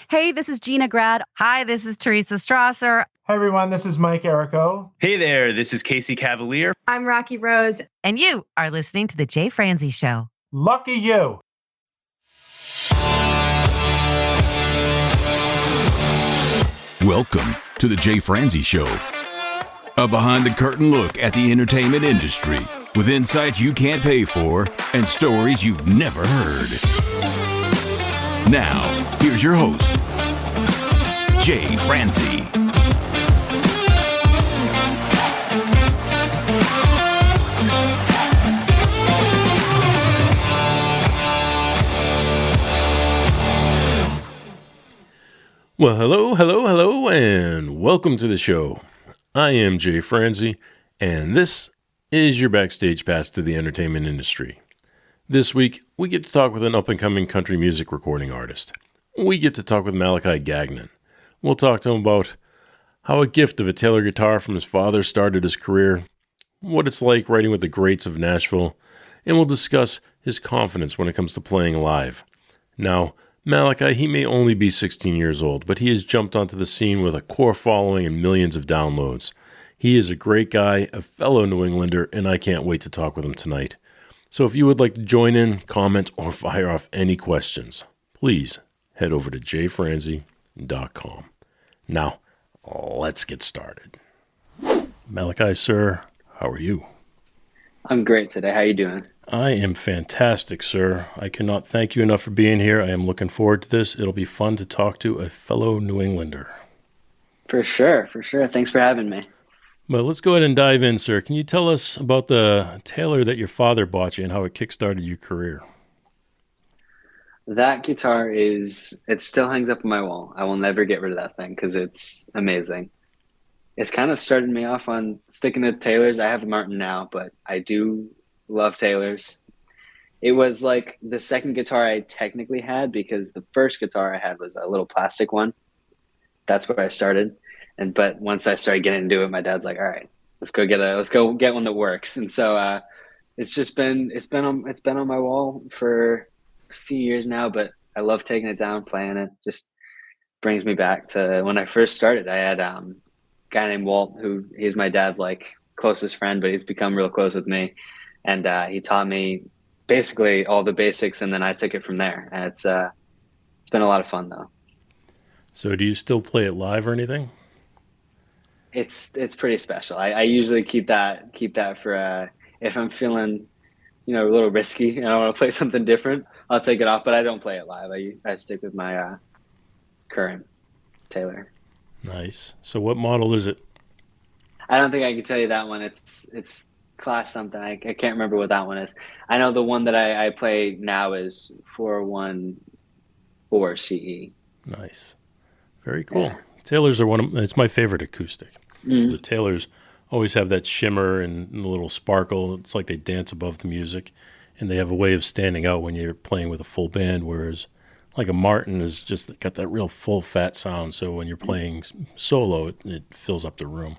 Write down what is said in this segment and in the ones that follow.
Hey, this is Gina Grad. Hi, this is Teresa Strasser. Hi, everyone. This is Mike Errico. Hey there. This is Casey Cavalier. I'm Rocky Rose. And you are listening to The Jay Franzi Show. Lucky you. Welcome to The Jay Franzi Show. A behind-the-curtain look at the entertainment industry with insights you can't pay for and stories you've never heard. Now, here's your host, Jay Franzi. Well, hello, and welcome to the show. I am Jay Franzi, and this is your backstage pass to the entertainment industry. This week, we get to talk with an up-and-coming country music recording artist. We get to talk with Malachi Gagnon. We'll talk to him about how a gift of a Taylor guitar from his father started his career, what it's like writing with the greats of Nashville, and we'll discuss his confidence when it comes to playing live. Now, Malachi, he may only be 16 years old, but he has jumped onto the scene with a core following and millions of downloads. He is a great guy, a fellow New Englander, and I can't wait to talk with him tonight. So if you would like to join in, comment, or fire off any questions, please head over to jfranzi.com. Now, let's get started. Malachi, sir, how are you? I'm great today. How are you doing? I am fantastic, sir. I cannot thank you enough for being here. I am looking forward to this. It'll be fun to talk to a fellow New Englander. For sure. Thanks for having me. Well, let's go ahead and dive in, sir. Can you tell us about the Taylor that your father bought you and how it kickstarted your career? That guitar it still hangs up on my wall. I will never get rid of that thing because it's amazing. It's kind of started me off on sticking to Taylors. I have a Martin now, but I do love Taylors. It was like the second guitar I technically had because the first guitar I had was a little plastic one. That's where I started. But once I started getting into it, my dad's like, "All right, let's go get one that works." And so it's been on my wall for a few years now, but I love taking it down, playing it. Just brings me back to when I first started. I had a guy named Walt, he's my dad's like closest friend, but he's become real close with me. And he taught me basically all the basics, and then I took it from there. And it's been a lot of fun, though. So do you still play it live or anything? It's pretty special. I usually keep that for if I'm feeling, a little risky and I want to play something different, I'll take it off. But I don't play it live. I stick with my current Taylor. Nice. So what model is it? I don't think I can tell you that one. It's class something. I can't remember what that one is. I know the one that I play now is 414 CE. Nice. Very cool. Yeah. Taylors are it's my favorite acoustic. Mm. The Taylors always have that shimmer and a little sparkle. It's like they dance above the music, and they have a way of standing out when you're playing with a full band, whereas like a Martin is just got that real full fat sound. So when you're playing solo, it fills up the room.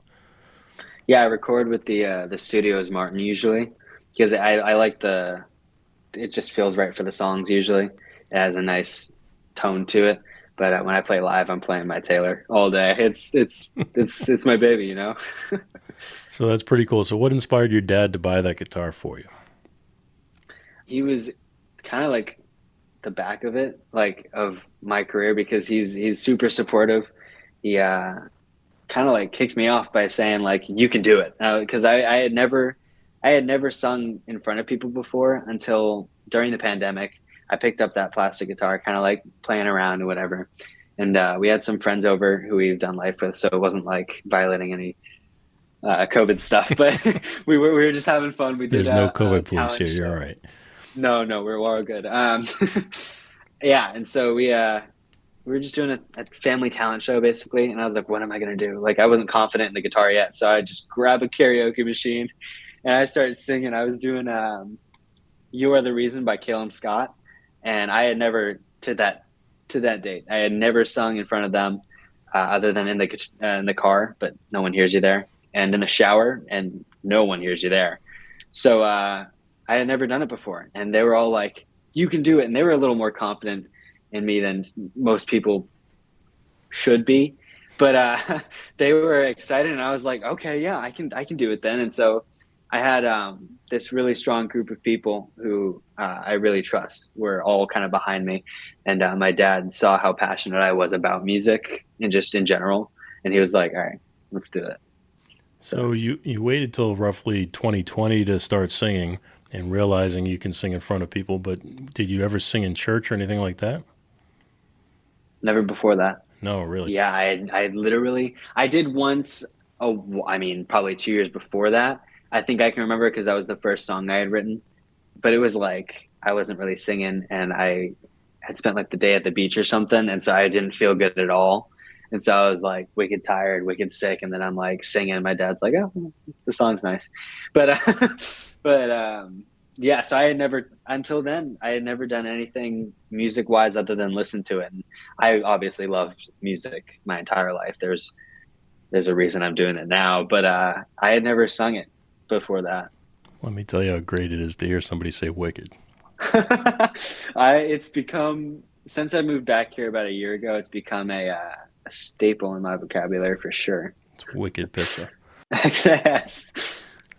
Yeah, I record with the Studio's Martin usually because I like it just feels right for the songs usually. It has a nice tone to it. But when I play live, I'm playing my Taylor all day. It's my baby, So that's pretty cool. So what inspired your dad to buy that guitar for you? He was kind of like the back of it, like of my career, because he's super supportive. He kind of like kicked me off by saying like, you can do it, because I had never sung in front of people before until during the pandemic. I picked up that plastic guitar, kind of like playing around or whatever. And we had some friends over who we've done life with, so it wasn't like violating any COVID stuff, but we were just having fun. There's no COVID police here. You're all right. No, we're all good. Yeah, and so we were just doing a family talent show basically, and I was like, what am I gonna do? Like I wasn't confident in the guitar yet, so I just grabbed a karaoke machine and I started singing. I was doing "You Are the Reason" by Caleb Scott. And I had never, to that date, I had never sung in front of them other than in the car, but no one hears you there, and in the shower, and no one hears you there. So I had never done it before, and they were all like, "You can do it," and they were a little more confident in me than most people should be. But they were excited, and I was like, okay, yeah, I can do it then. And so I had this really strong group of people who I really trust were all kind of behind me. And my dad saw how passionate I was about music and just in general. And he was like, all right, let's do it. So you waited till roughly 2020 to start singing and realizing you can sing in front of people, but did you ever sing in church or anything like that? Never before that. No, really. Yeah, I literally, I did once, I mean, probably 2 years before that. I think I can remember because that was the first song I had written. But it was like, I wasn't really singing, and I had spent like the day at the beach or something. And so I didn't feel good at all. And so I was like wicked tired, wicked sick. And then I'm like singing, and my dad's like, oh, the song's nice. But, yeah, so I had never, until then, I had never done anything music wise other than listen to it. And I obviously loved music my entire life. There's a reason I'm doing it now, but I had never sung it before that. Let me tell you how great it is to hear somebody say wicked. It's become, since I moved back here about a year ago, it's become a staple in my vocabulary for sure. It's wicked pissa. Yes.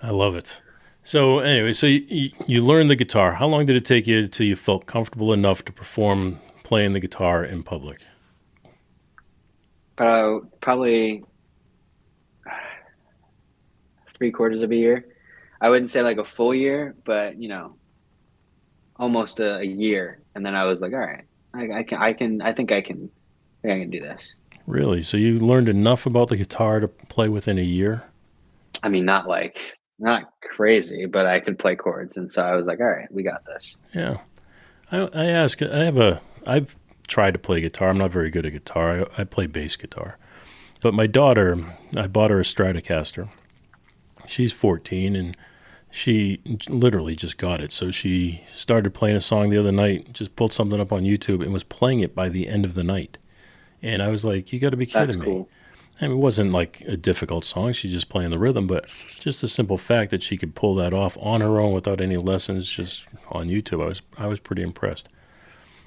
I love it. So anyway, so you learned the guitar. How long did it take you till you felt comfortable enough to perform playing the guitar in public? Probably 3/4 of a year. I wouldn't say like a full year, but almost a year. And then I was like, all right, I think I can do this. Really? So you learned enough about the guitar to play within a year? I mean, not crazy, but I could play chords. And so I was like, all right, we got this. Yeah. I've tried to play guitar. I'm not very good at guitar. I play bass guitar. But my daughter, I bought her a Stratocaster. She's 14, and she literally just got it. So she started playing a song the other night, just pulled something up on YouTube, and was playing it by the end of the night. And I was like, you got to be kidding me. Cool. I mean, it wasn't like a difficult song. She's just playing the rhythm, but just the simple fact that she could pull that off on her own without any lessons, just on YouTube, I was pretty impressed.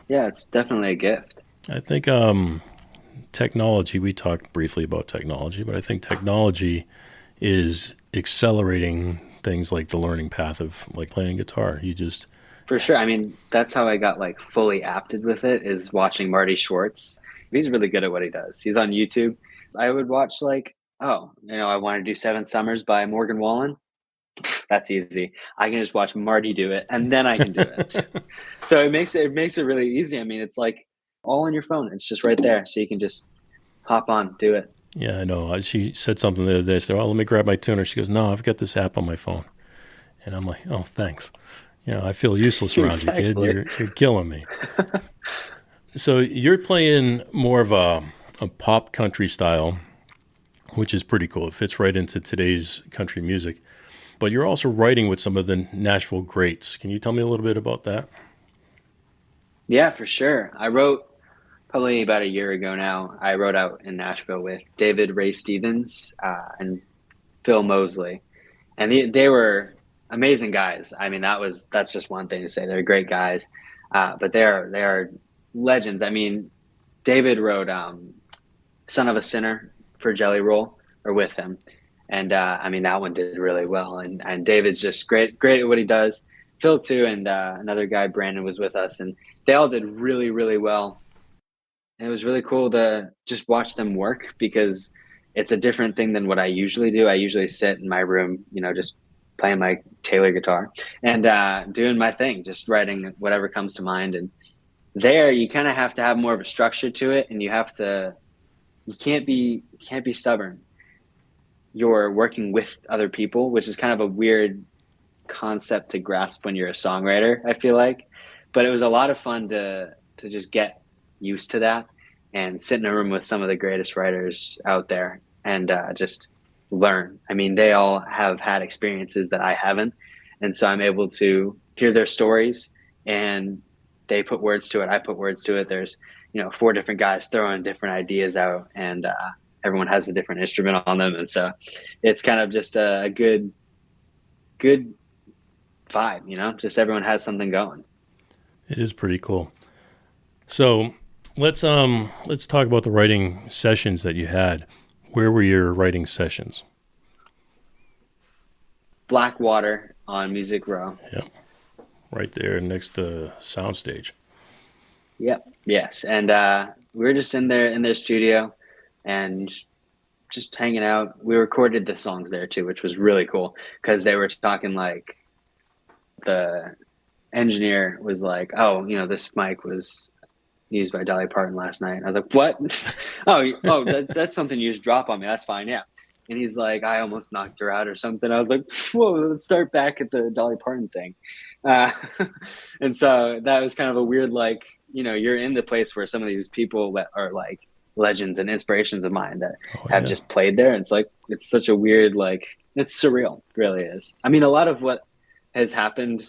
Yeah, it's definitely a gift. I think technology, we talked briefly about technology, but I think technology is accelerating things like the learning path of like playing guitar. For sure. I mean, that's how I got like fully apted with it, is watching Marty Schwartz. He's really good at what he does. He's on YouTube. I would watch like, I want to do Seven Summers by Morgan Wallen. That's easy. I can just watch Marty do it, and then I can do it. So it makes it really easy. I mean, it's like all on your phone. It's just right there. So you can just hop on, do it. Yeah, I know. She said something the other day. I said, let me grab my tuner. She goes, no, I've got this app on my phone. And I'm like, oh, thanks. I feel useless around you, kid. You're killing me. So you're playing more of a pop country style, which is pretty cool. It fits right into today's country music. But you're also writing with some of the Nashville greats. Can you tell me a little bit about that? Yeah, for sure. I wrote probably about a year ago now. I wrote out in Nashville with David Ray Stevens and Phil Mosley. And they were amazing guys. I mean, that's just one thing to say. They're great guys. But they are legends. I mean, David wrote Son of a Sinner for Jelly Roll, or with him. And I mean, that one did really well. And David's just great at what he does. Phil too, and another guy, Brandon, was with us, and they all did really, really well. And it was really cool to just watch them work, because it's a different thing than what I usually do. I usually sit in my room, just playing my Taylor guitar and doing my thing, just writing whatever comes to mind. And there, you kind of have to have more of a structure to it, and you can't be stubborn. You're working with other people, which is kind of a weird concept to grasp when you're a songwriter, I feel like. But it was a lot of fun to just get used to that and sit in a room with some of the greatest writers out there and just learn. I mean, they all have had experiences that I haven't. And so I'm able to hear their stories, and they put words to it. I put words to it. There's, 4 different guys throwing different ideas out, and everyone has a different instrument on them. And so it's kind of just a good vibe, just everyone has something going. It is pretty cool. So Let's talk about the writing sessions that you had. Where were your writing sessions? Blackwater on Music Row. Yep. Right there next to Soundstage. Yep. Yes. And we were just in their studio and just hanging out. We recorded the songs there too, which was really cool because they were talking like the engineer was like, "Oh, this mic was used by Dolly Parton last night." I was like, "What?" That's something you just drop on me. That's fine. Yeah. And he's like, "I almost knocked her out or something." I was like, "Whoa, let's start back at the Dolly Parton thing." And so that was kind of a weird, like, you're in the place where some of these people that are like legends and inspirations of mine that have just played there. It's like, it's such a weird, like, it's surreal. It really is. I mean, a lot of what has happened,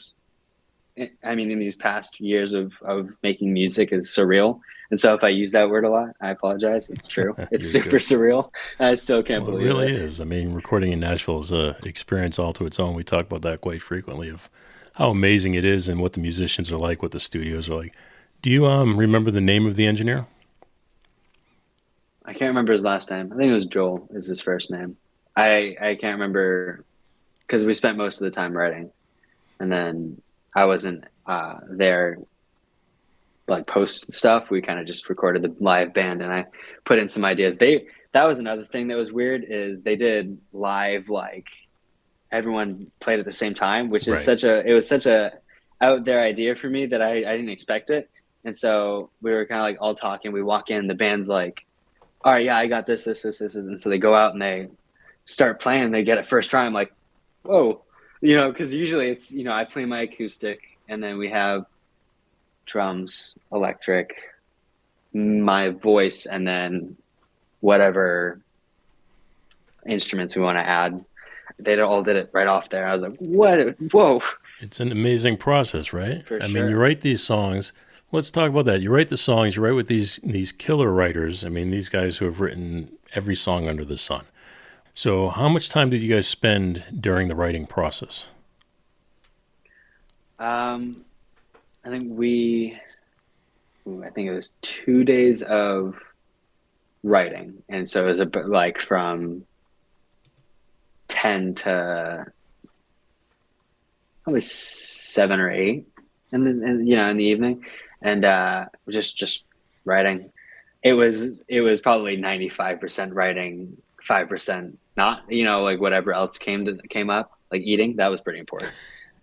in these past years of making music is surreal. And so if I use that word a lot, I apologize. It's true. It's super surreal. I still can't believe it. It really is. I mean, recording in Nashville is an experience all to its own. We talk about that quite frequently, of how amazing it is and what the musicians are like, what the studios are like. Do you remember the name of the engineer? I can't remember his last name. I think it was Joel is his first name. I can't remember because we spent most of the time writing. And then I wasn't there like post stuff. We kind of just recorded the live band and I put in some ideas. That was another thing that was weird is they did live, like everyone played at the same time, which is such a out there idea for me that I didn't expect it. And so we were kind of like all talking. We walk in, the band's like, "All right, yeah, I got this. And so they go out and they start playing. They get it first try. I'm like, whoa, because usually it's, I play my acoustic and then we have drums, electric, my voice, and then whatever instruments we want to add. They all did it right off there. I was like, what? Whoa. It's an amazing process, right? For I sure. mean, you write these songs. Let's talk about that. You write the songs, you write with these killer writers. I mean, these guys who have written every song under the sun. So how much time did you guys spend during the writing process? I think it was 2 days of writing. And so it was a bit like from 10 to probably 7 or 8 in the evening. And just writing. It was probably 95% writing, 5% not, like whatever else came up, like eating. That was pretty important.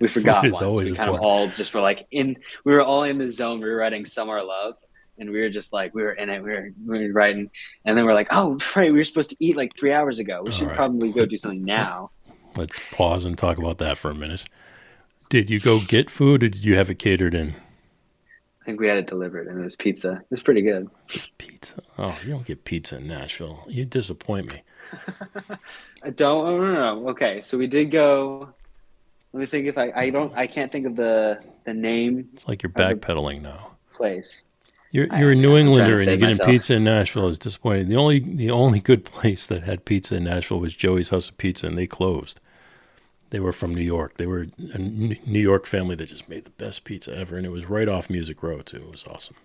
We forgot once. We kind of all just were like we were all in the zone. We were writing Somewhere Love. And we were just like, we were in it. We were writing. And then we're like, oh, right, we were supposed to eat like 3 hours ago. We should probably go do something now. Let's pause and talk about that for a minute. Did you go get food or did you have it catered in? I think we had it delivered and it was pizza. It was pretty good. Pizza? Oh, you don't get pizza in Nashville. You disappoint me. I don't know. Okay, so we did go. Let me think if I can't think of the name. It's like you're backpedaling now. Place. You're a New Englander and you're getting pizza in Nashville. Is disappointing. The only good place that had pizza in Nashville was Joey's House of Pizza, and they closed. They were from New York. They were a New York family that just made the best pizza ever, and it was right off Music Row too. It was awesome.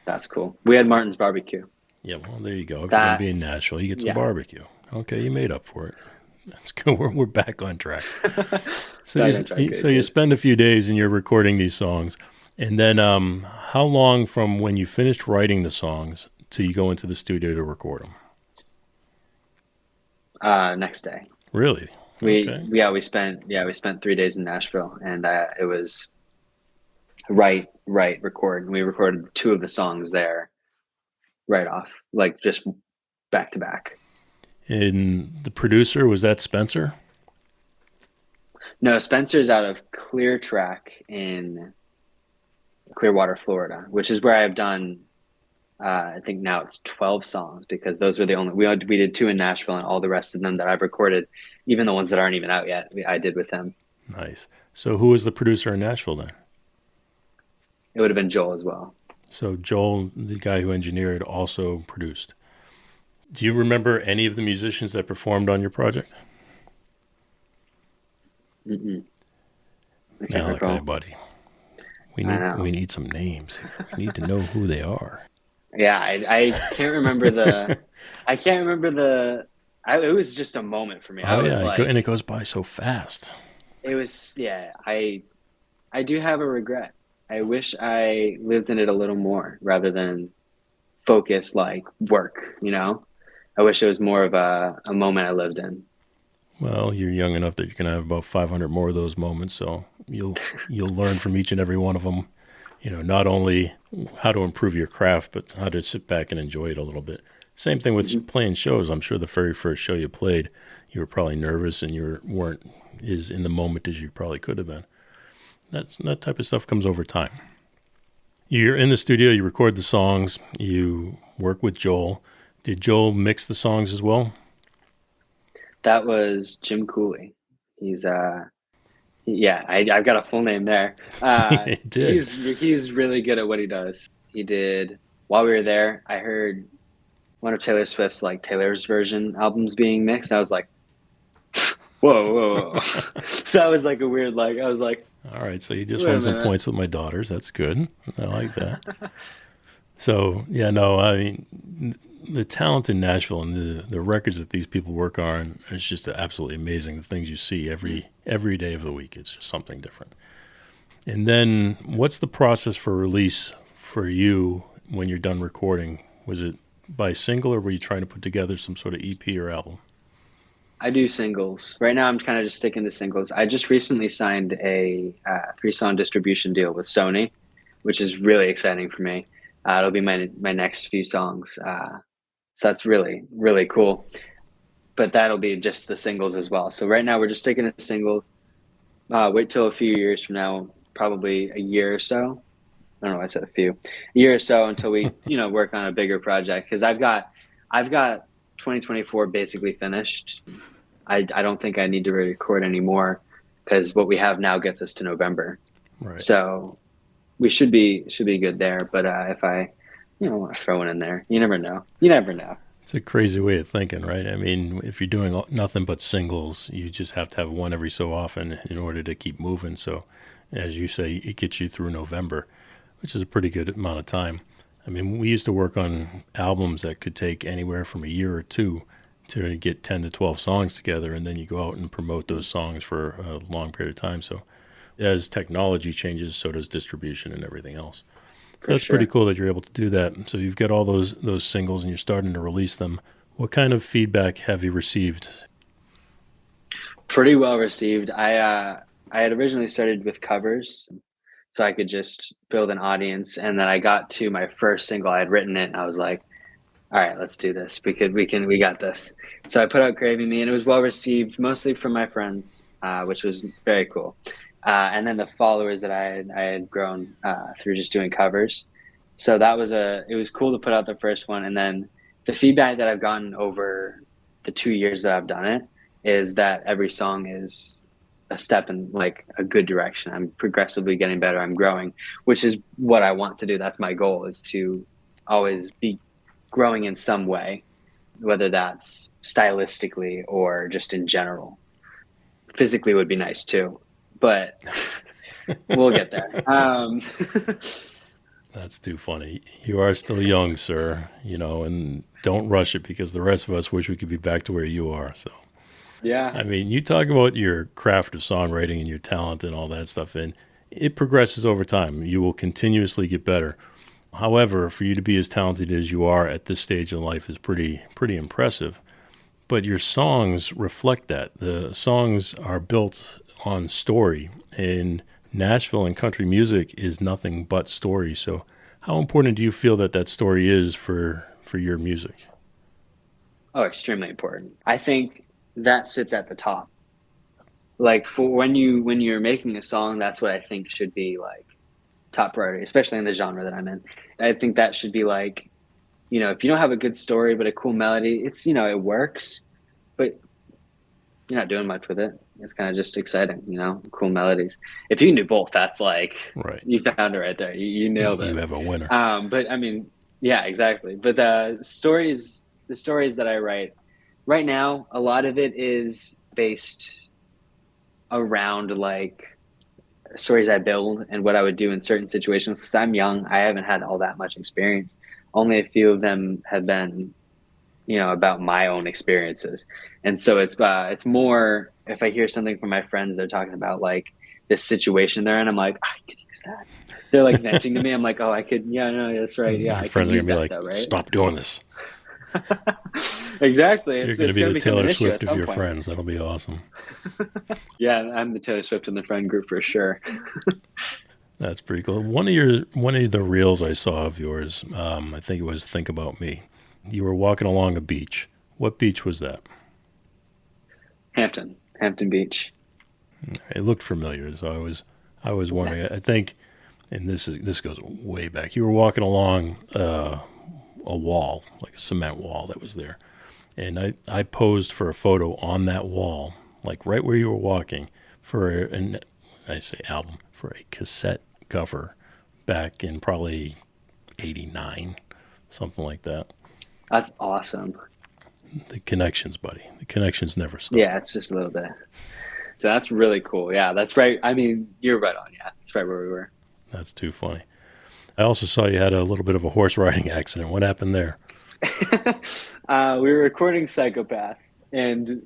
That's cool. We had Martin's Barbecue. Yeah, well, there you go. If you're gonna be in Nashville, you get some barbecue. Okay, you made up for it. That's good. We're back on track. So you spend a few days and you're recording these songs, and then how long from when you finished writing the songs till you go into the studio to record them? Next day. Really? We spent 3 days in Nashville, and it was write, record. We recorded 2 of the songs there right off, like just back to back. And the producer, was that Spencer? No, Spencer's out of Clear Track in Clearwater, Florida, which is where I've done, I think now it's 12 songs, because those were the only, we did 2 in Nashville, and all the rest of them that I've recorded, even the ones that aren't even out yet, I did with him. Nice. So who was the producer in Nashville then? It would have been Joel as well. So Joel, the guy who engineered, also produced. Do you remember any of the musicians that performed on your project? Mm-mm. Okay, buddy. We need some names here. We need to know who they are. Yeah, I can't remember I can't remember it was just a moment for me. I Oh was yeah, like, and it goes by so fast. it was, yeah, I do have a regret. I wish I lived in it a little more rather than focus like work, you know? I wish it was more of a moment I lived in. Well, you're young enough that you're gonna have about 500 more of those moments, so you'll learn from each and every one of them. Not only how to improve your craft, but how to sit back and enjoy it a little bit. Same thing with playing shows. I'm sure the very first show you played, you were probably nervous and weren't as in the moment as you probably could have been. That type of stuff comes over time. You're in the studio, you record the songs, you work with Joel. Did Joel mix the songs as well? That was Jim Cooley. He's yeah, I've got a full name there. He did. He's really good at what he does. He did while we were there. I heard one of Taylor Swift's like Taylor's version albums being mixed. I was like, whoa. So that was like a weird I was like, All right, so you just wait a won some minute. points with my daughters. That's good. I like that. So, yeah, no, I mean, the talent in Nashville and the records that these people work on is just absolutely amazing. The things you see every day of the week, it's just something different. And then what's the process for release for you when you're done recording? Was it by single or were you trying to put together some sort of EP or album? I do singles. Right now, I'm kind of just sticking to singles. I just recently signed a 3-song distribution deal with Sony, which is really exciting for me. It'll be my next few songs. So that's really, really cool. But that'll be just the singles as well. So right now, we're just sticking to singles. Wait till a few years from now, probably a year or so. I don't know why I said a few. A year or so until we, work on a bigger project. Because I've got 2024 basically finished. I don't think I need to record anymore because what we have now gets us to November. Right. So we should be good there. But if I, want to throw one in there, you never know. You never know. It's a crazy way of thinking, right? I mean, if you're doing nothing but singles, you just have to have one every so often in order to keep moving. So, as you say, it gets you through November, which is a pretty good amount of time. I mean, we used to work on albums that could take anywhere from a year or two to get 10 to 12 songs together, and then you go out and promote those songs for a long period of time. So as technology changes, so does distribution and everything else. So that's pretty cool that you're able to do that. So you've got all those singles and you're starting to release them. What kind of feedback have you received? Pretty well received. I had originally started with covers, so I could just build an audience. And then I got to my first single. I had written it, and I was like, all right, let's do this. We got this. So I put out Gravy Me, and it was well received, mostly from my friends, which was very cool. And then the followers that I had grown through just doing covers. So it was cool to put out the first one. And then the feedback that I've gotten over the 2 years that I've done it is that every song is a step in like a good direction. I'm progressively getting better. I'm growing, which is what I want to do. That's my goal, is to always be growing in some way, whether that's stylistically or just in general. Physically would be nice too, but we'll get there. That's too funny. You are still young, sir, and don't rush it because the rest of us wish we could be back to where you are. So, yeah. I mean, you talk about your craft of songwriting and your talent and all that stuff, and it progresses over time. You will continuously get better. However, for you to be as talented as you are at this stage in life is pretty impressive. But your songs reflect that. The songs are built on story, and Nashville and country music is nothing but story. So how important do you feel that story is for your music? Oh, extremely important. I think that sits at the top. Like for when you're making a song, that's what I think should be like top priority, especially in the genre that I'm in. I think that should be like, if you don't have a good story but a cool melody, it's, it works, but you're not doing much with it. It's kind of just exciting, cool melodies. If you can do both, that's like, right. You found it right there. You nailed it. You have a winner. But I mean, yeah, exactly. But the stories that I write right now, a lot of it is based around like stories I build and what I would do in certain situations. Because I'm young, I haven't had all that much experience. only a few of them have been, about my own experiences. And so it's more if I hear something from my friends, they're talking about like this situation they're in, I'm like, I could use that. They're like venting to me. I'm like, oh, I could, yeah, no, that's right. Yeah, Your I friends could are use going to be that like, though, right? stop doing this. Exactly. You're It's going to be gonna the become an Taylor issue at Swift of some your point. friends. That'll be awesome. Yeah, I'm the Taylor Swift in the friend group for sure. That's pretty cool. One of the reels I saw of yours, I think it was Think About Me. You were walking along a beach. What beach was that? Hampton Beach. It looked familiar, so I was wondering. I think, and this goes way back. You were walking along a wall, like a cement wall that was there, and I posed for a photo on that wall, like right where you were walking, for a cassette cover back in probably '89, something like that. That's awesome. The connections, buddy. The connections never stop. Yeah, it's just a little bit. So that's really cool. Yeah, that's right. I mean, you're right on. Yeah, that's right where we were. That's too funny. I also saw you had a little bit of a horse riding accident. What happened there? We were recording Psychopath, and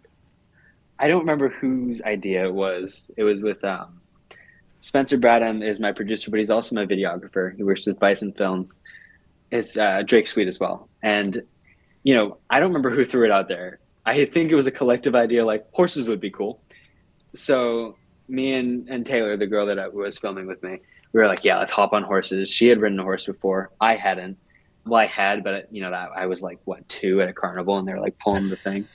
I don't remember whose idea it was. It was with Spencer Bradham is my producer, but he's also my videographer. He works with Bison Films. It's Drake Sweet as well. And, I don't remember who threw it out there. I think it was a collective idea, like horses would be cool. So me and Taylor, the girl that was filming with me, we were like, yeah, let's hop on horses. She had ridden a horse before. I hadn't. Well, I had, but I was like, 2 at a carnival, and they're like pulling the thing.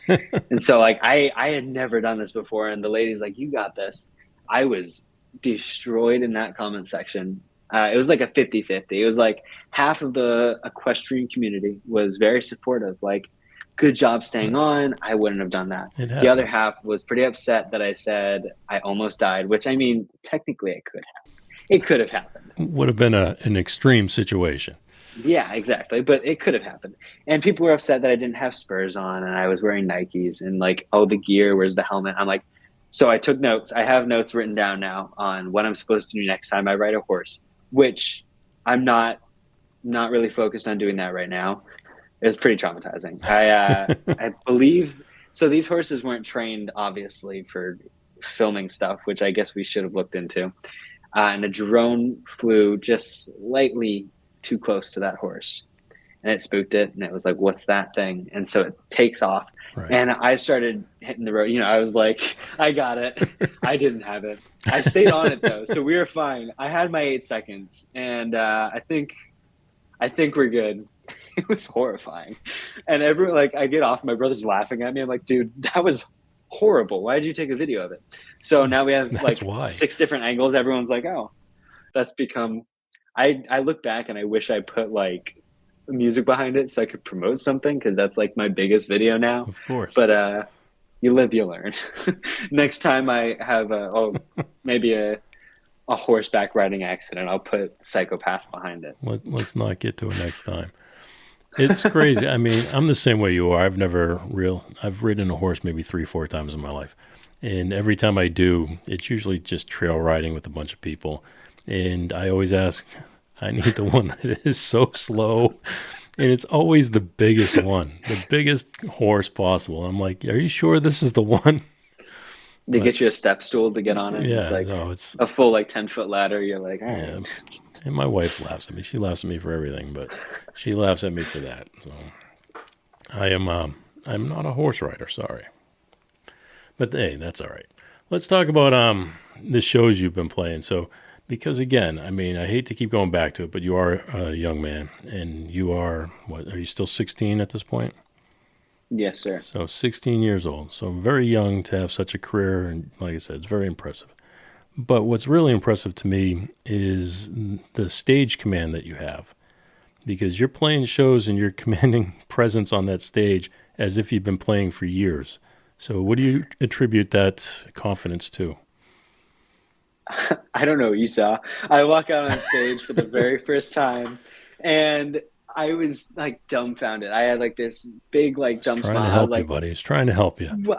And so like, I had never done this before. And the lady's like, you got this. I was destroyed in that comment section. It was like a 50-50. It was like half of the equestrian community was very supportive. Like, good job staying on. I wouldn't have done that. The other half was pretty upset that I said I almost died, which I mean, technically it could have. It could have happened. Would have been an extreme situation. Yeah, exactly. But it could have happened. And people were upset that I didn't have spurs on and I was wearing Nikes and like, oh, the gear, where's the helmet? I'm like, so I took notes. I have notes written down now on what I'm supposed to do next time I ride a horse, which I'm not really focused on doing that right now. It was pretty traumatizing. I believe so. These horses weren't trained, obviously, for filming stuff, which I guess we should have looked into. And a drone flew just slightly too close to that horse, and it spooked it. And it was like, "What's that thing?" And so it takes off, right. And I started hitting the road. I was like, "I got it." I didn't have it. I stayed on it though, so we were fine. I had my 8 seconds, and I think we're good. It was horrifying. And I get off, my brother's laughing at me. I'm like, dude, that was horrible. Why did you take a video of it? So now we have like 6 different angles. Everyone's like, oh, that's become, I look back and I wish I put like music behind it so I could promote something, because that's like my biggest video now. Of course. But you live, you learn. Next time I have maybe a horseback riding accident, I'll put Psychopath behind it. Let's not get to it next time. It's crazy. I mean, I'm the same way you are. I've ridden a horse maybe 3-4 times in my life. And every time I do, it's usually just trail riding with a bunch of people. And I always ask, I need the one that is so slow. And it's always the biggest one, the biggest horse possible. I'm like, are you sure this is the one? They get you a step stool to get on it. Yeah, it's a full 10-foot ladder. You're like, oh. Yeah. And my wife laughs at me. She laughs at me for everything, but she laughs at me for that. So I'm not a horse rider, sorry. But hey, that's all right. Let's talk about the shows you've been playing. So, because again, I mean, I hate to keep going back to it, but you are a young man, and you are are you still 16 at this point? Yes, sir. So 16 years old. So very young to have such a career, and like I said, it's very impressive. But what's really impressive to me is the stage command that you have, because you're playing shows and you're commanding presence on that stage as if you've been playing for years. So what do you attribute that confidence to? I don't know what you saw. I walk out on stage for the very first time, and I was like dumbfounded. I had like this big dumb smile. Trying to help you, buddy. He's trying to help you.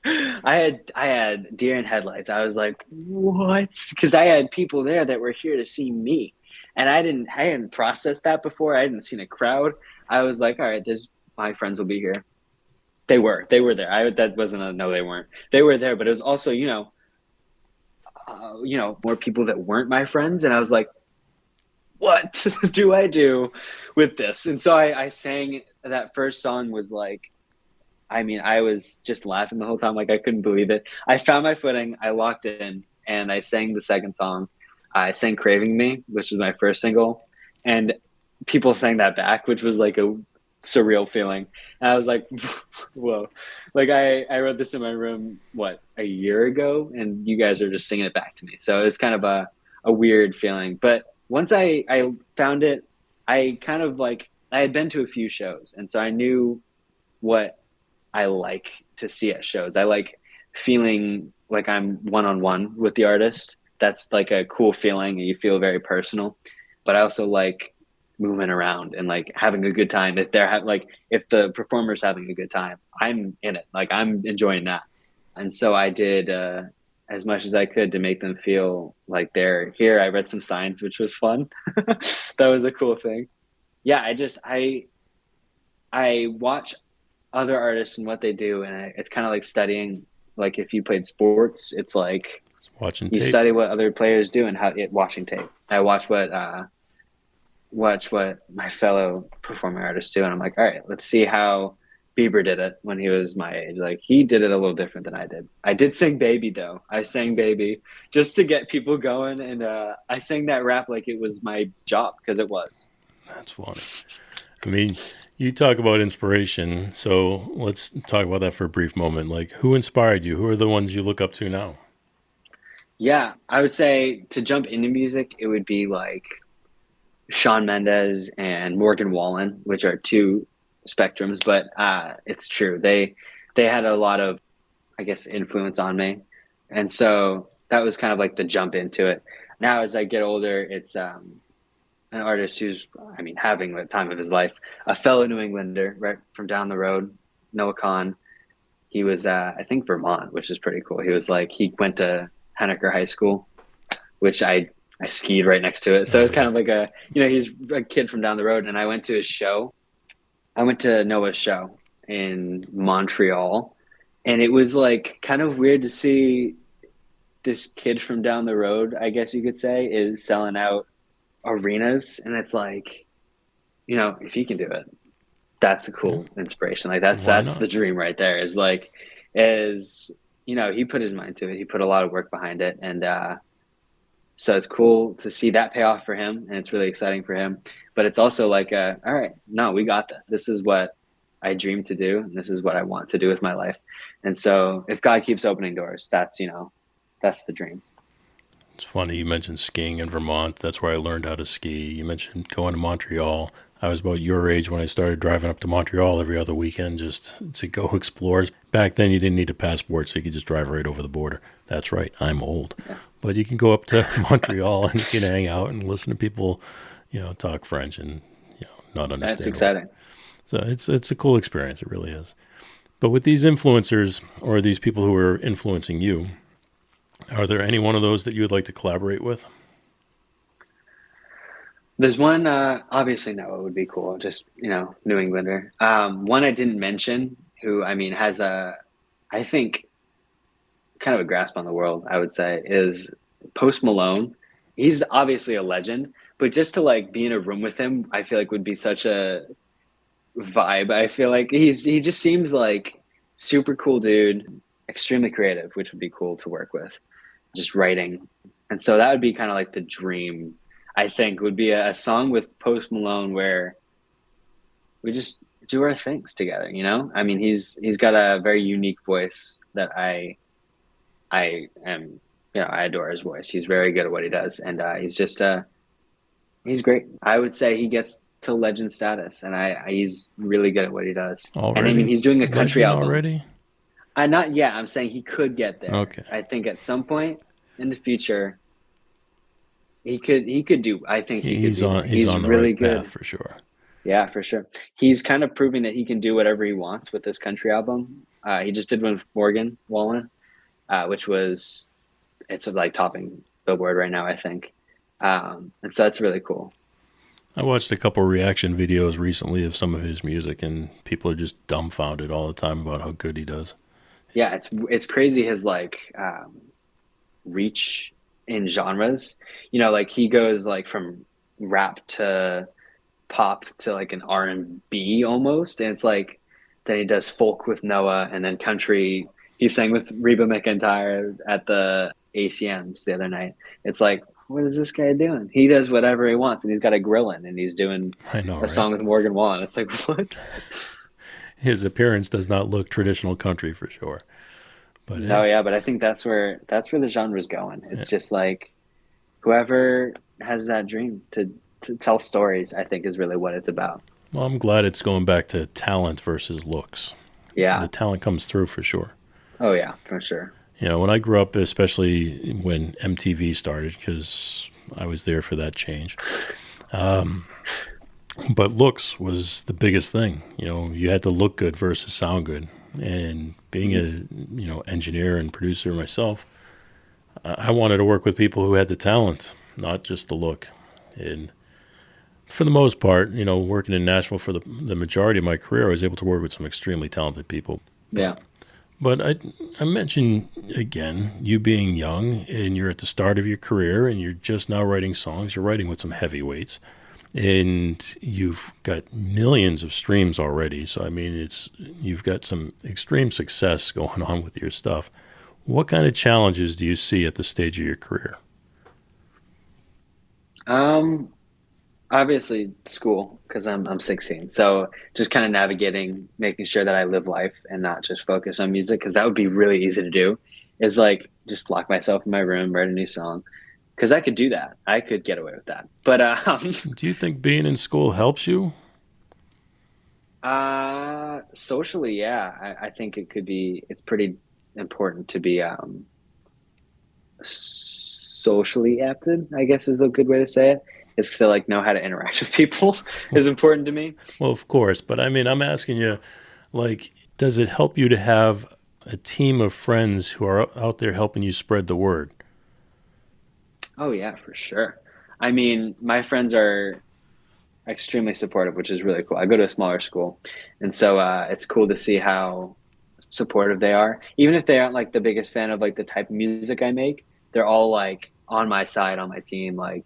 I had deer in headlights. I was like, what? Because I had people there that were here to see me. And I hadn't processed that before. I hadn't seen a crowd. I was like, all right, my friends will be here. They were there. That wasn't a no, they weren't. They were there, but it was also, more people that weren't my friends. And I was like, what do I do with this? And so I sang that first song. Was like, I was just laughing the whole time. Like, I couldn't believe it. I found my footing. I locked in and I sang the second song. I sang Craving Me, which was my first single. And people sang that back, which was like a surreal feeling. And I was like, whoa. Like, I wrote this in my room, a year ago? And you guys are just singing it back to me. So it's kind of a weird feeling. But once I found it, I kind of I had been to a few shows. And so I knew what I like to see at shows. I like feeling like I'm one-on-one with the artist. That's like a cool feeling, and you feel very personal. But I also like moving around and like having a good time. If if the performer's having a good time, I'm in it. Like, I'm enjoying that. And so I did as much as I could to make them feel like they're here. I read some signs, which was fun. That was a cool thing. Yeah, I watch other artists and what they do, and it's kind of like studying. Like, if you played sports, it's like Watching you tape. study what other players do and watching tape. I watch what my fellow performing artists do, and I'm like, all right, let's see how Bieber did it when he was my age. Like, he did it a little different than I did. I did sing Baby, though. I sang Baby just to get people going, and I sang that rap like it was my job, because it was. That's funny. I mean, you talk about inspiration, so let's talk about that for a brief moment. Like, who inspired you? Who are the ones you look up to now? Yeah, I would say to jump into music, it would be like Shawn Mendes and Morgan Wallen, which are two spectrums, but it's true. They had a lot of, I guess, influence on me. And so that was kind of like the jump into it. Now, as I get older, it's an artist who's, having the time of his life, a fellow New Englander, right from down the road, Noah Kahn. He was, I think, Vermont, which is pretty cool. He went to Henniker High School, which I skied right next to it. So it's kind of like he's a kid from down the road. And I went to his show. I went to Noah's show in Montreal, and it was like kind of weird to see this kid from down the road, I guess you could say, is selling out arenas. And it's like, if you can do it, that's a cool inspiration. Like, that's the dream right there. He put his mind to it. He put a lot of work behind it. And so it's cool to see that pay off for him. And it's really exciting for him. But it's also like, all right, no, we got this. This is what I dream to do. And this is what I want to do with my life. And so if God keeps opening doors, that's the dream. It's funny. You mentioned skiing in Vermont. That's where I learned how to ski. You mentioned going to Montreal. I was about your age when I started driving up to Montreal every other weekend just to go explore. Back then, you didn't need a passport, so you could just drive right over the border. That's right. I'm old. Yeah. But you can go up to Montreal and you can hang out and listen to people, talk French and, not understand. That's exciting. So it's a cool experience. It really is. But with these influencers or these people who are influencing you, are there any one of those that you would like to collaborate with? There's one, obviously Noah would be cool, just, New Englander. One I didn't mention who, has I think, kind of a grasp on the world, I would say, is Post Malone. He's obviously a legend, but just to be in a room with him, I feel like would be such a vibe. I feel like he just seems like super cool dude, extremely creative, which would be cool to work with, just writing. And so that would be kind of like the dream, I think, would be a song with Post Malone where we just do our things together, he's got a very unique voice that I adore his voice. He's very good at what he does. And he's great. I would say he gets to legend status, and he's really good at what he does. Already? And he's doing a country album. Already? Not yet. I'm saying he could get there. Okay. I think at some point in the future, he could do. I think he's on the really right good path for sure. Yeah, for sure. He's kind of proving that he can do whatever he wants with this country album. He just did one with Morgan Wallen, which was, it's like topping Billboard right now, I think. And so that's really cool. I watched a couple reaction videos recently of some of his music, and people are just dumbfounded all the time about how good he does. Yeah, it's crazy his like reach in genres. Like he goes like from rap to pop to like an R&B almost, and it's like then he does folk with Noah and then country. He sang with Reba McEntire at the ACMs the other night. It's like, what is this guy doing? He does whatever he wants, and he's got a grill in, and he's doing I know, a right? song with Morgan Wallen. It's like, what? His appearance does not look traditional country for sure. But No, yeah, but I think that's where the genre's going. It's just like whoever has that dream to tell stories, I think is really what it's about. well, I'm glad it's going back to talent versus looks. Yeah. The talent comes through for sure. Oh yeah, for sure. When I grew up, especially when MTV started, because I was there for that change. But looks was the biggest thing. You had to look good versus sound good. And being a engineer and producer myself, I wanted to work with people who had the talent, not just the look. And for the most part, working in Nashville for the majority of my career, I was able to work with some extremely talented people. Yeah. But I mentioned, again, you being young and you're at the start of your career and you're just now writing songs. You're writing with some heavyweights and you've got millions of streams already. So, I mean, you've got some extreme success going on with your stuff. What kind of challenges do you see at this stage of your career? Obviously school, because I'm 16. So just kind of navigating, making sure that I live life and not just focus on music, because that would be really easy to do. Is like just lock myself in my room, write a new song, because I could do that. I could get away with that. But Do you think being in school helps you? socially, yeah, I think it could be. It's pretty important to be socially apted, I guess is the good way to say it. Is to like know how to interact with people is important to me. Well, of course. But I mean, I'm asking you, like, does it help you to have a team of friends who are out there helping you spread the word? Oh yeah, for sure. I mean, my friends are extremely supportive, which is really cool. I go to a smaller school, and so it's cool to see how supportive they are. Even if they aren't like the biggest fan of like the type of music I make, they're all like on my side, on my team, like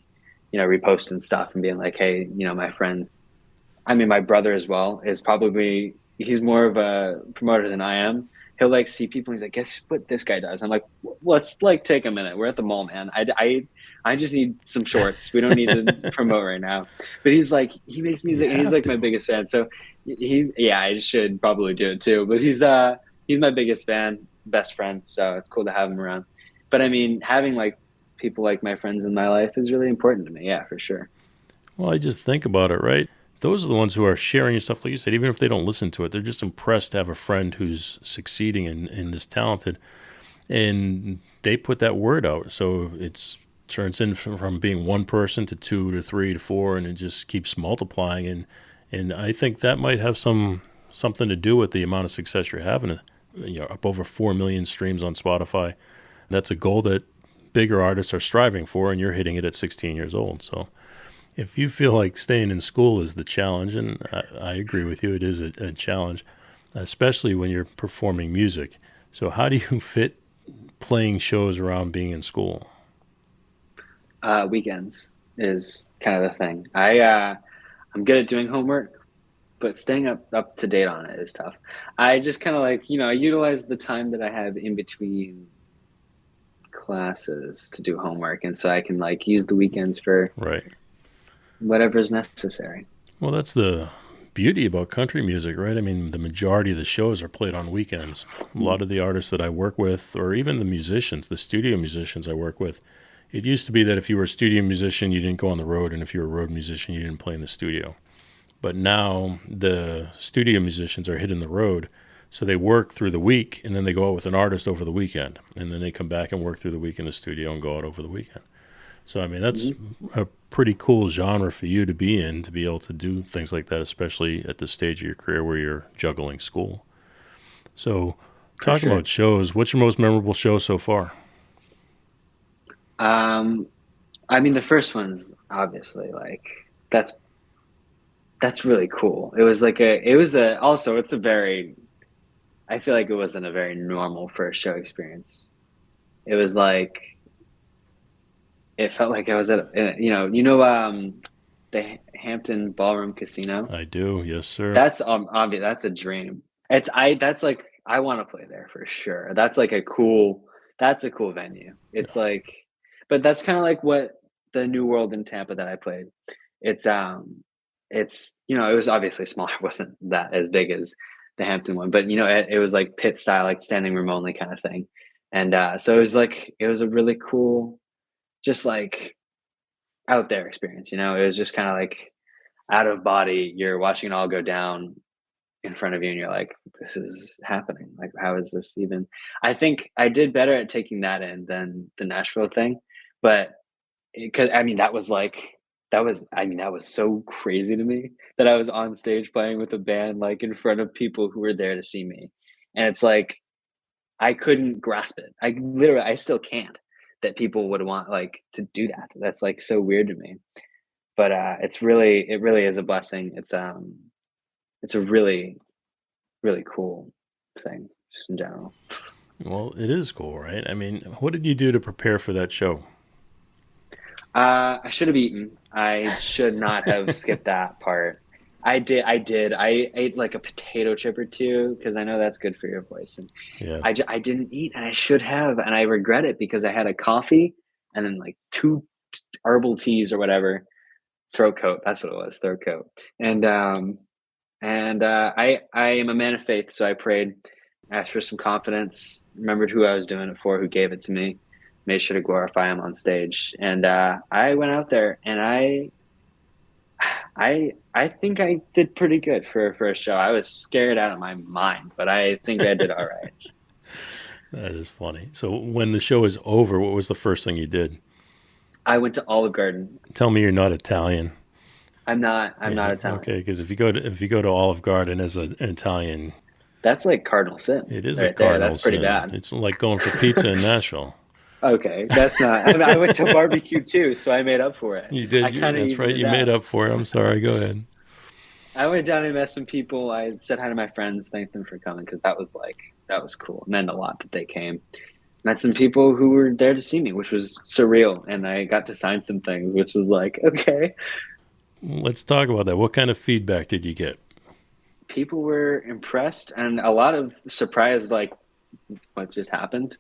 reposting stuff and being like, hey, my friend. I mean, my brother as well is probably he's more of a promoter than I am. He'll like see people and he's like, guess what this guy does? I'm like, let's like take a minute. We're at the mall, man. I just need some shorts. We don't need to promote right now. But he's like, he makes music and he's like my biggest fan. So I should probably do it too. But he's my biggest fan, best friend. So it's cool to have him around. But I mean, having like people like my friends in my life is really important to me. Yeah, for sure. Well, I just think about it, right? Those are the ones who are sharing your stuff, like you said, even if they don't listen to it, they're just impressed to have a friend who's succeeding and is talented. And they put that word out. So it turns in from being one person to 2 to 3 to 4, and it just keeps multiplying. And I think that might have something to do with the amount of success you're having. Up over 4 million streams on Spotify. That's a goal that bigger artists are striving for, and you're hitting it at 16 years old. So if you feel like staying in school is the challenge, and I agree with you, it is a challenge, especially when you're performing music. So how do you fit playing shows around being in school? Weekends is kind of the thing. I'm good at doing homework, but staying up to date on it is tough. I just kind of like, I utilize the time that I have in between classes to do homework, and so I can like use the weekends for whatever is necessary. Well, that's the beauty about country music, right? I mean, the majority of the shows are played on weekends. A lot of the artists that I work with, or even the musicians, the studio musicians I work with, it used to be that if you were a studio musician, you didn't go on the road, and if you were a road musician, you didn't play in the studio. But now the studio musicians are hitting the road, so they work through the week, and then they go out with an artist over the weekend, and then they come back and work through the week in the studio and go out over the weekend. So, I mean, that's a pretty cool genre for you to be in, to be able to do things like that, especially at this stage of your career where you're juggling school. So, talking about shows, what's your most memorable show so far? I mean, the first one's obviously like that's really cool. Also it's a very, I feel like it wasn't a very normal first show experience. It was like, it felt like I was at, the Hampton Ballroom Casino. I do, yes, sir. That's obvious. That's a dream. That's like, I want to play there for sure. That's a cool venue. It's like, but that's kind of like what the New World in Tampa that I played. It's it was obviously smaller. It wasn't that as big as the Hampton one, but it was like pit style, like standing room only kind of thing. And so it was a really cool, just like out there experience. It was just kind of like out of body. You're watching it all go down in front of you, and you're like, this is happening. Like, how is this even? I think I did better at taking that in than the Nashville thing, but that was so crazy to me that I was on stage playing with a band, like in front of people who were there to see me. And it's like, I couldn't grasp it. I still can't, that people would want like to do that. That's like so weird to me. But it really is a blessing. It's a really, really cool thing just in general. Well, it is cool, right? I mean, what did you do to prepare for that show? I should have eaten. I should not have skipped that part. I did. I ate like a potato chip or two because I know that's good for your voice. And Yeah. I didn't eat, and I should have, and I regret it because I had a coffee and then like 2 herbal teas or whatever. Throat coat. That's what it was. Throat coat. And I am a man of faith, so I prayed, asked for some confidence, remembered who I was doing it for, who gave it to me, made sure to glorify him on stage. And I went out there, and I think I did pretty good for a first show. I was scared out of my mind, but I think I did all right. That is funny. So when the show is over, what was the first thing you did? I went to Olive Garden. Tell me you're not Italian. I'm not Italian. Okay, because if you go to Olive Garden as an Italian, that's like cardinal sin. It is right a cardinal there. That's pretty sin. bad. It's like going for pizza in Nashville. Okay, that's not. I mean, I went to barbecue too, so I made up for it. You did. That's right. You made up for it. I'm sorry. Go ahead. I went down and met some people. I said hi to my friends, thanked them for coming because that was cool. It meant a lot that they came. Met some people who were there to see me, which was surreal, and I got to sign some things, which was like, okay. Let's talk about that. What kind of feedback did you get? People were impressed, and a lot of surprise, like, what just happened.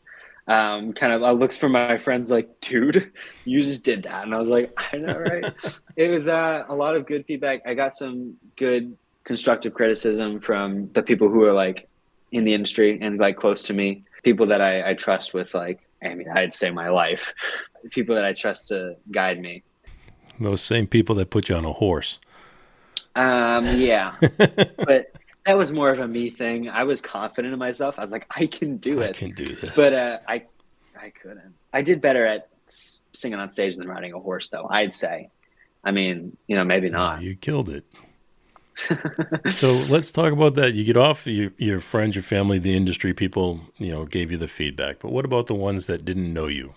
Kind of looks from my friends like, dude, you just did that. And I was like, I know, right? It was a lot of good feedback. I got some good constructive criticism from the people who are like in the industry and like close to me, people that I trust with, like, I mean, I'd say my life, people that I trust to guide me. Those same people that put you on a horse. Yeah, but that was more of a me thing. I was confident in myself. I was like, I can do it. I can do this. But I couldn't. I did better at singing on stage than riding a horse, though, I'd say. I mean, maybe not. You killed it. So let's talk about that. You get off, your friends, your family, the industry people, gave you the feedback. But what about the ones that didn't know you?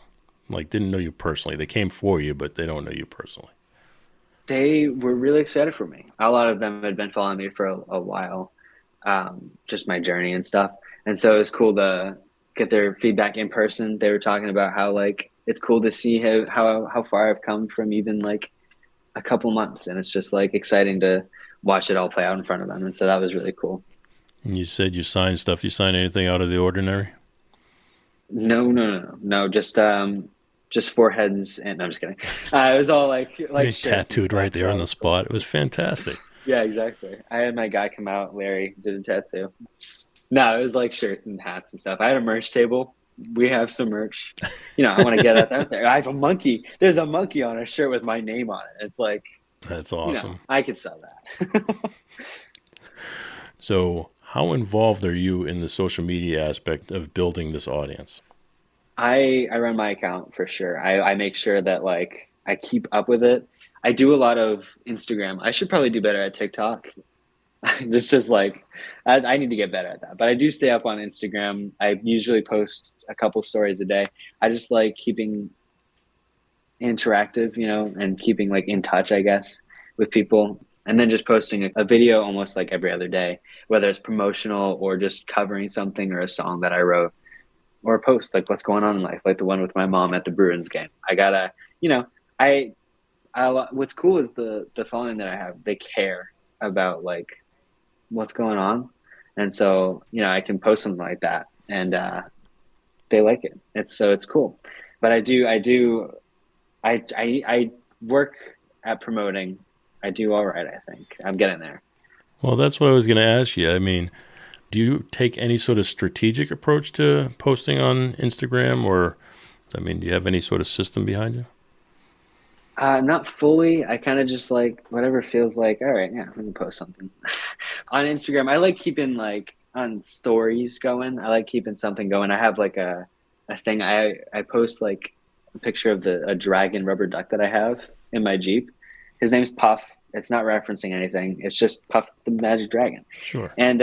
Like, didn't know you personally. They came for you, but they don't know you personally. They were really excited for me. A lot of them had been following me for a while, just my journey and stuff. And so it was cool to get their feedback in person. They were talking about how, like, it's cool to see how far I've come from even like a couple months. And it's just like exciting to watch it all play out in front of them. And so that was really cool. And you said you signed stuff. You signed anything out of the ordinary? No. Just foreheads, and no, I'm just kidding. It was all like tattooed right there on the spot. It was fantastic. Yeah, exactly. I had my guy come out. Larry did a tattoo. No, it was like shirts and hats and stuff. I had a merch table. We have some merch. I want to get that out there. I have a monkey. There's a monkey on a shirt with my name on it. It's like, that's awesome. I could sell that. So, how involved are you in the social media aspect of building this audience? I run my account for sure. I make sure that like I keep up with it. I do a lot of Instagram. I should probably do better at TikTok. It's just like I need to get better at that. But I do stay up on Instagram. I usually post a couple stories a day. I just like keeping interactive, and keeping like in touch, I guess, with people. And then just posting a video almost like every other day, whether it's promotional or just covering something or a song that I wrote, or a post like what's going on in life, like the one with my mom at the Bruins game. I gotta, I what's cool is the following that I have. They care about like what's going on, and so I can post something like that, and they like it. It's cool. But I work at promoting. I do all right, I think. I'm getting there. Well, that's what I was going to ask you. I mean, do you take any sort of strategic approach to posting on Instagram, or, do you have any sort of system behind you? Not fully. I kind of just like whatever feels like, all right, yeah, let me post something. On Instagram, I like keeping like on stories going. I like keeping something going. I have like a thing. I post like a picture of a dragon rubber duck that I have in my Jeep. His name's Puff. It's not referencing anything. It's just Puff the Magic Dragon. Sure. And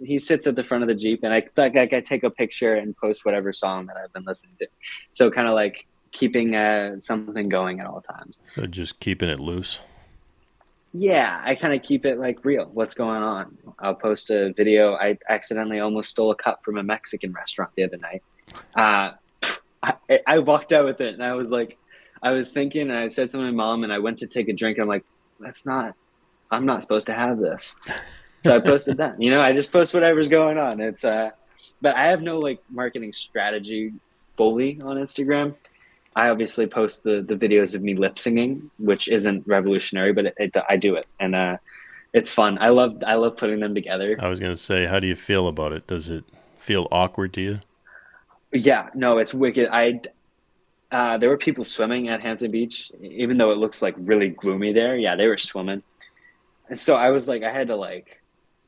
he sits at the front of the Jeep, and I take a picture and post whatever song that I've been listening to. So kind of like keeping something going at all times. So just keeping it loose. Yeah, I kind of keep it like real. What's going on? I'll post a video. I accidentally almost stole a cup from a Mexican restaurant the other night. I walked out with it, and I was thinking, and I said to my mom, and I went to take a drink, and I'm like, I'm not supposed to have this. So I posted that. I just post whatever's going on. It's but I have no like marketing strategy fully on Instagram. I obviously post the videos of me lip singing, which isn't revolutionary, but I do it, and it's fun. I love putting them together. I was going to say, how do you feel about it? Does it feel awkward to you? Yeah, no, it's wicked. There were people swimming at Hampton Beach, even though it looks like really gloomy there. Yeah, they were swimming. And so I was like, I had to like,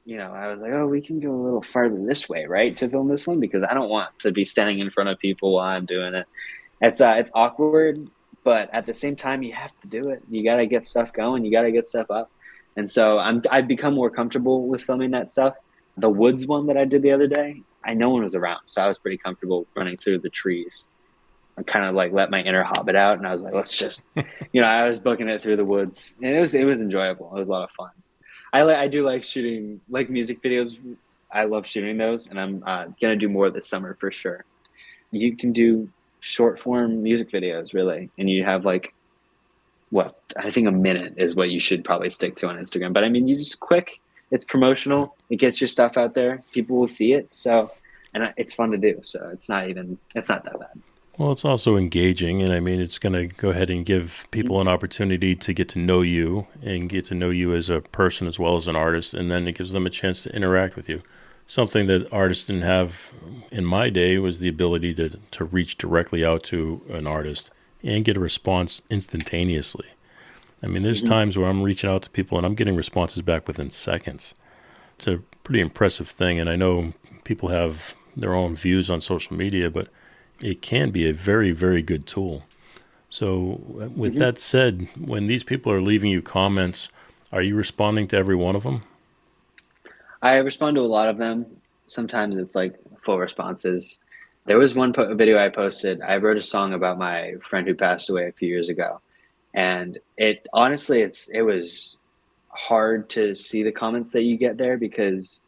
I was like, oh, we can go a little farther this way, right, to film this one, because I don't want to be standing in front of people while I'm doing it. It's awkward, but at the same time, you have to do it. You got to get stuff going. You got to get stuff up. And so I've become more comfortable with filming that stuff. The woods one that I did the other day, no one was around, so I was pretty comfortable running through the trees. I kind of like let my inner hobbit out, and I was like, let's just, I was booking it through the woods, and it was enjoyable. It was a lot of fun. I do like shooting like music videos. I love shooting those, and I'm gonna do more this summer for sure. You can do short form music videos, really, and you have like I think a minute is what you should probably stick to on Instagram. But you just quick. It's promotional. It gets your stuff out there. People will see it. So, and it's fun to do. So it's not that bad. Well, it's also engaging, and it's going to go ahead and give people an opportunity to get to know you and get to know you as a person as well as an artist, and then it gives them a chance to interact with you. Something that artists didn't have in my day was the ability to reach directly out to an artist and get a response instantaneously. There's times where I'm reaching out to people and I'm getting responses back within seconds. It's a pretty impressive thing, and I know people have their own views on social media, but it can be a very, very good tool. So with that said, when these people are leaving you comments, are you responding to every one of them? I respond to a lot of them. Sometimes it's like full responses. There was one video I posted. I wrote a song about my friend who passed away a few years ago. And it honestly, it was hard to see the comments that you get there, because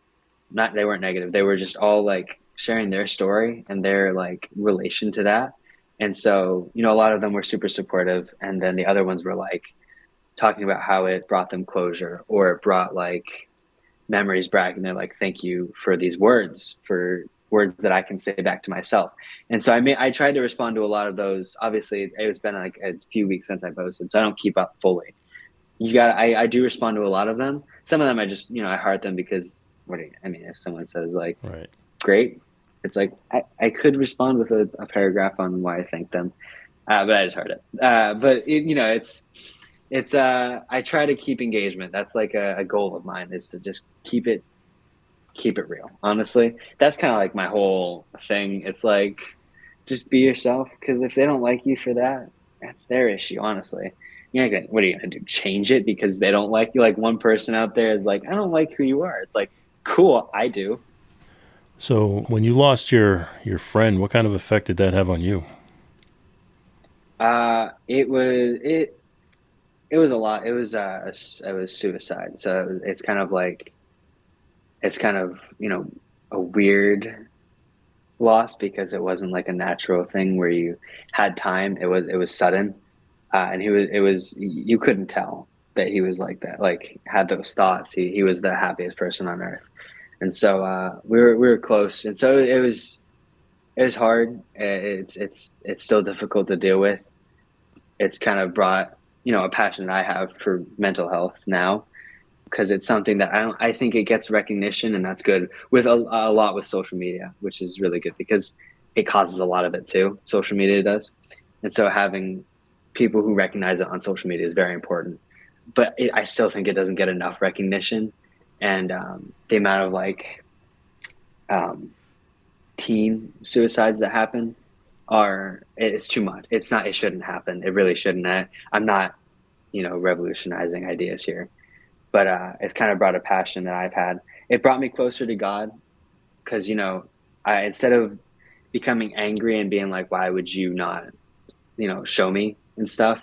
they weren't negative. They were just all like sharing their story and their like relation to that. And so, a lot of them were super supportive. And then the other ones were like talking about how it brought them closure, or it brought like memories back. And they're like, thank you for these words, for words that I can say back to myself. And so I tried to respond to a lot of those. Obviously, it's been like a few weeks since I posted, so I don't keep up fully. I do respond to a lot of them. Some of them I just, I heart them because if someone says like, right, great, it's like, I could respond with a paragraph on why I thank them. But I just heard it. But it's I try to keep engagement. That's like a goal of mine, is to just keep it real. Honestly, that's kind of like my whole thing. It's like, just be yourself, because if they don't like you for that, that's their issue. Honestly, what are you gonna do? Change it because they don't like you? Like, one person out there is like, I don't like who you are. It's like, cool, I do. So when you lost your friend, what kind of effect did that have on you? It was a lot. It was suicide. So it's kind of like, it's kind of, a weird loss because it wasn't like a natural thing where you had time. It was sudden. And you couldn't tell that he was like that, like had those thoughts. He was the happiest person on earth. And so, we were close. And so it was hard. It's still difficult to deal with. It's kind of brought, a passion that I have for mental health now, because it's something that I think it gets recognition, and that's good with a lot with social media, which is really good because it causes a lot of it too. Social media does. And so having people who recognize it on social media is very important, but I still think it doesn't get enough recognition. And the amount of like teen suicides that happen it's too much. It shouldn't happen. It really shouldn't. I'm not, revolutionizing ideas here, but it's kind of brought a passion that I've had. It brought me closer to God because, instead of becoming angry and being like, why would you not, show me and stuff,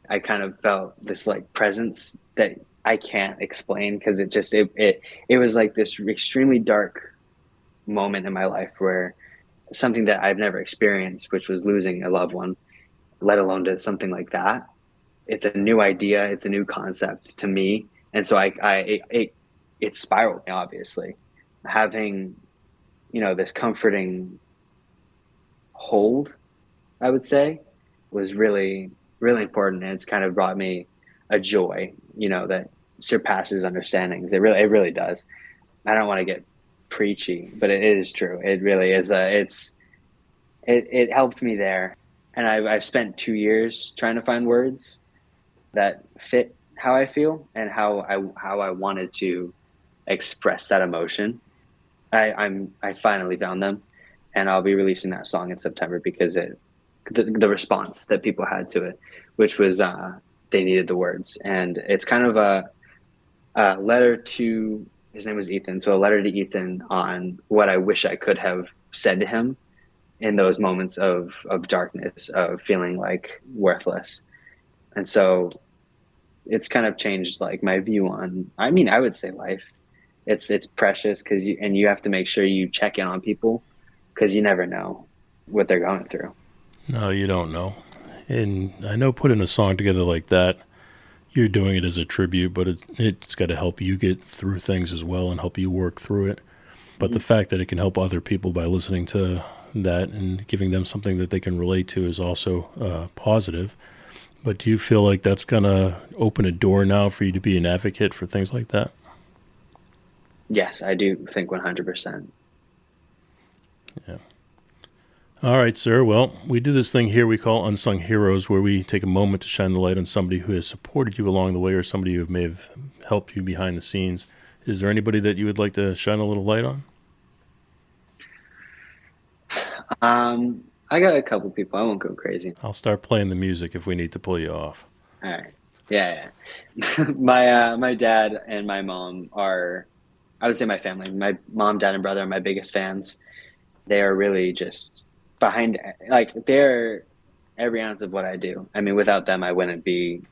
I kind of felt this like presence that I can't explain, because it was like this extremely dark moment in my life where something that I've never experienced, which was losing a loved one, let alone to something like that. It's a new idea. It's a new concept to me. And so it spiraled me, obviously. Having, this comforting hold, I would say, was really, really important. And it's kind of brought me a joy, that surpasses understandings. It really does. I don't want to get preachy, but it is true. It really is. It helped me there. And I've spent 2 years trying to find words that fit how I feel and how I wanted to express that emotion. I finally found them, and I'll be releasing that song in September because the response that people had to it, which was they needed the words. And it's kind of a letter to, his name was Ethan, so a letter to Ethan on what I wish I could have said to him in those moments of darkness, of feeling like worthless. And so it's kind of changed like my view on, I would say life. It's precious because you have to make sure you check in on people, because you never know what they're going through. No, you don't know. And I know putting a song together like that, you're doing it as a tribute, but it's got to help you get through things as well and help you work through it. But the fact that it can help other people by listening to that and giving them something that they can relate to is also positive. But do you feel like that's going to open a door now for you to be an advocate for things like that? Yes, I do think 100%. Yeah. All right, sir. Well, we do this thing here we call Unsung Heroes, where we take a moment to shine the light on somebody who has supported you along the way or somebody who may have helped you behind the scenes. Is there anybody that you would like to shine a little light on? I got a couple people. I won't go crazy. I'll start playing the music if we need to pull you off. All right. Yeah. My dad and my mom are, I would say my family. My mom, dad, and brother are my biggest fans. They are really just behind, like, they're every ounce of what I do. Without them, I wouldn't be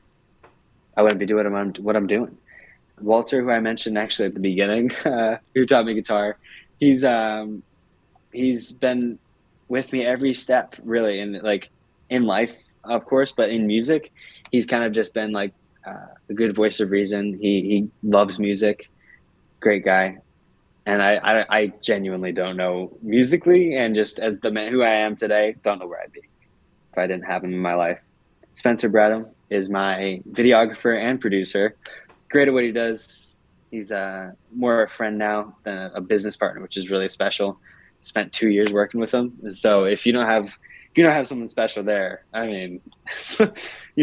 doing what I'm doing. Walter, who I mentioned actually at the beginning, who taught me guitar, he's been with me every step, really, in life, of course, but in music, he's kind of just been like a good voice of reason. He loves music, great guy. And I genuinely don't know musically, and just as the man who I am today, don't know where I'd be if I didn't have him in my life. Spencer Bradham is my videographer and producer. Great at what he does. He's more a friend now than a business partner, which is really special. Spent 2 years working with him. So if you don't have someone special there, the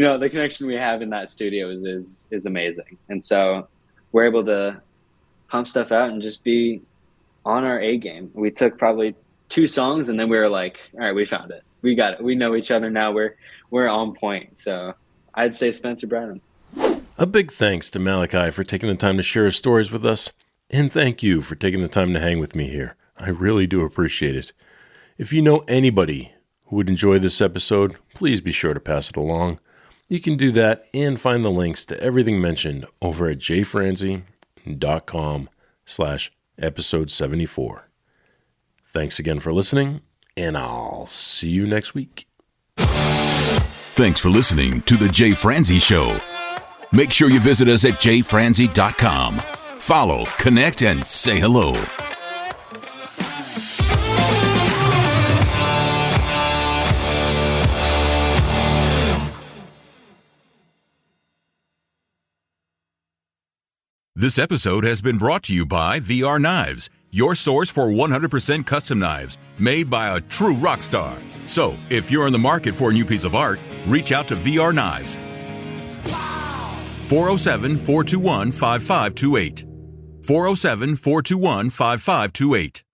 connection we have in that studio is amazing. And so we're able to pump stuff out and just be on our A game. We took probably 2 songs, and then we were like, all right, we found it. We got it. We know each other now. We're on point. So I'd say Spencer Bradham. A big thanks to Malachi for taking the time to share his stories with us. And thank you for taking the time to hang with me here. I really do appreciate it. If you know anybody who would enjoy this episode, please be sure to pass it along. You can do that and find the links to everything mentioned over at jfranzy.com/episode 74. Thanks again for listening, and I'll see you next week. Thanks for listening to The Jay Franzy Show. Make sure you visit us at jfranzy.com. Follow, connect, and say hello. This episode has been brought to you by VR Knives, your source for 100% custom knives made by a true rock star. So, if you're in the market for a new piece of art, reach out to VR Knives. 407-421-5528. 407-421-5528.